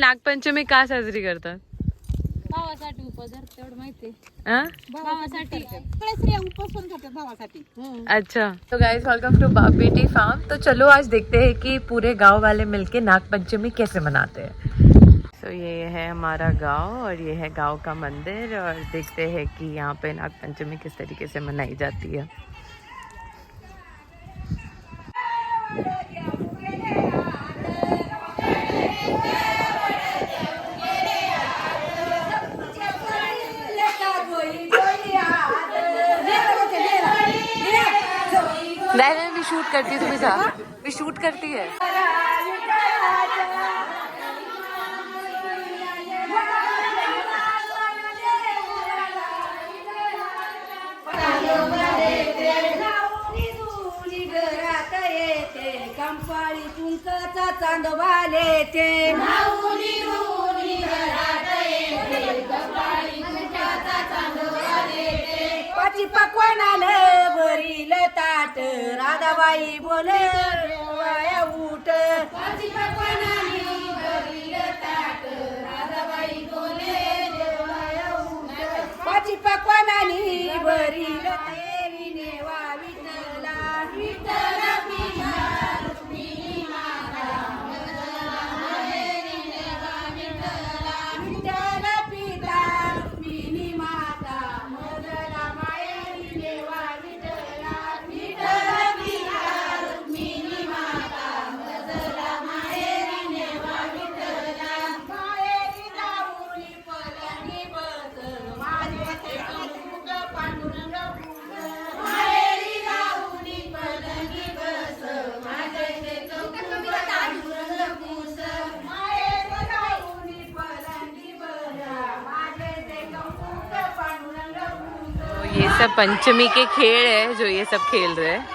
नागपंचमी का साजरी करतात? भावासाठी उपवास तेवढं माहिती. भावासाठी उपवास पण करतात भावासाठी. अच्छा। तो guys welcome to Beti farm. तो चलो आज देखते हैं कि पूरे गांव वाले मिलके नागपंचमी कैसे मनाते हैं। तो ये है हमारा गांव और ये है गांव का मंदिर और देखते हैं कि यहाँ पे नागपंचमी किस तरीके से मनाई जाती है। नहीं भी शूट करती है, तुम्हें साथ भी शूट करती है। कंपाळी तुंकाचा चांदवाले ते पाची पकवानाल भरील ताट राधाबाई बोले वाया उठ पाची पकवानाली भरील ताट राधाबाई बोले वाया उठ पाची पकवानाली भरील देवी नेवा विठ्ठला विठ्ठल ये सब पंचमी के खेल है जो ये सब खेल रहे हैं।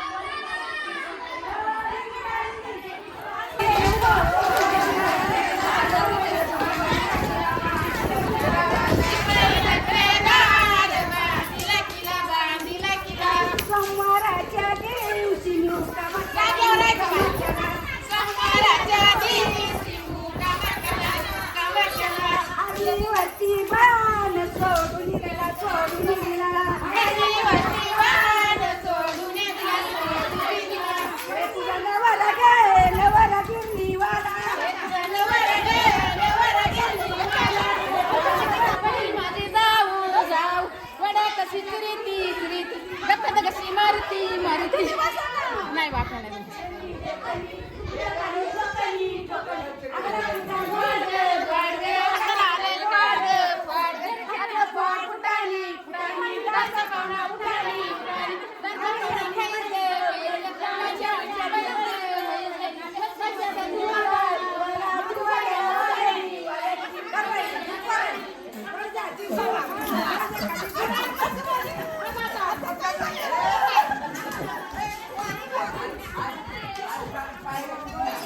नाही वाटणार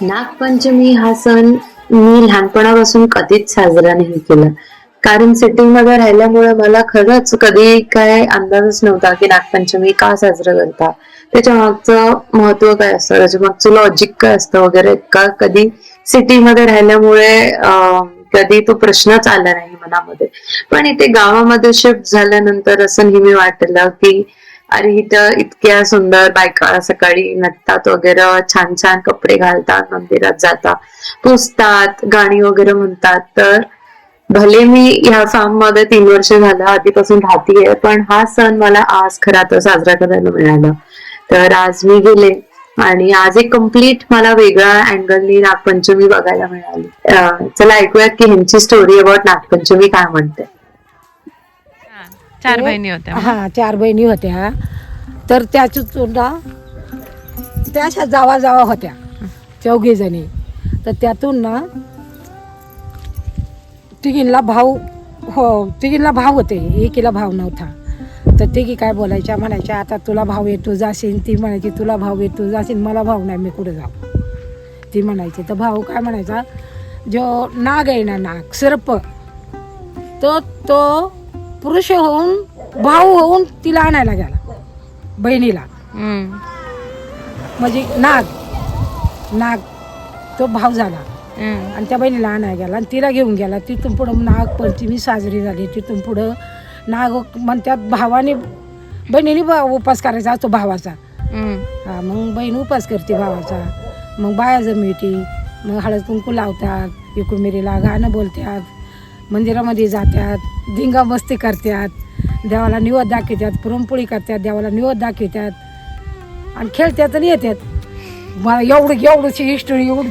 नागपंचमी हा सण मी लहानपणापासून कधीच साजरा नाही केला, कारण सिटिंग मध्ये राहिल्यामुळे मला खरंच कधी काय अंदाजच नव्हता की नागपंचमी का साजरा करता, त्याच्या मागचं महत्व काय असतं, त्याच्या मागचं लॉजिक काय असतं वगैरे का कधी सिटी मध्ये राहिल्यामुळे कधी तो प्रश्नच आला नाही मनामध्ये. पण इथे गावामध्ये शिफ्ट झाल्यानंतर असं नेहमी वाटलं की अरे इथं इतक्या सुंदर बायका सकाळी नटतात वगैरे, छान छान कपडे घालतात, मंदिरात जातात, पुजतात, गाणी वगैरे म्हणतात. तर भले मी ह्या फार्म मध्ये 3 वर्ष झालं आधीपासून राहतीये, पण हा सण मला आज खरा तर साजरा करायला मिळाला. तर आज मी गेले आणि आज एक कम्प्लीट मला वेगळ्या अँगलनी नागपंचमी बघायला मिळाली. चला ऐकूयात की ह्यांची स्टोरी अबाउट नागपंचमी काय म्हणते. 4 बहिणी होत्या. हा 4 बहिणी होत्या. तर त्याच्यातून त्या अशा जावा होत्या 4 जणी. तर त्यातून ना तिघींना भाऊ होते, एकीला भाव नव्हता. तर तिघी काय बोलायच्या, म्हणायच्या आता तुला भाव आहे तू जाशील, ती म्हणायची तुला भाव आहे तू जाशील, मला भाव नाही मी कुठे जाऊ, ती म्हणायची. तर भाऊ काय म्हणायचा, जो नाग आहे ना, नाग सर्प, तो पुरुष होऊन भाऊ होऊन तिला आणायला गेला बहिणीला. म्हणजे नाग तो भाव झाला आणि त्या बहिणीला आणायला गेला आणि तिला घेऊन गेला. तिथून पुढं नागपंचमी साजरी झाली. तिथून पुढं म्हणतात भावाने बहिणीने उपास करायचा असतो भावाचा. हा, मग बहीण उपास करते भावाचा. मग बाया जमिती, मग हळद कुंकू लावतात, इकुमिरीला गाणं बोलतात, मंदिरामध्ये जातात, धिंगा मस्ती करतात, देवाला निवद दाखवतात, पुरणपोळी करतात, देवाला निवद दाखवतात आणि खेळतात आणि येतात. मला एवढीची हिस्टरी एवढी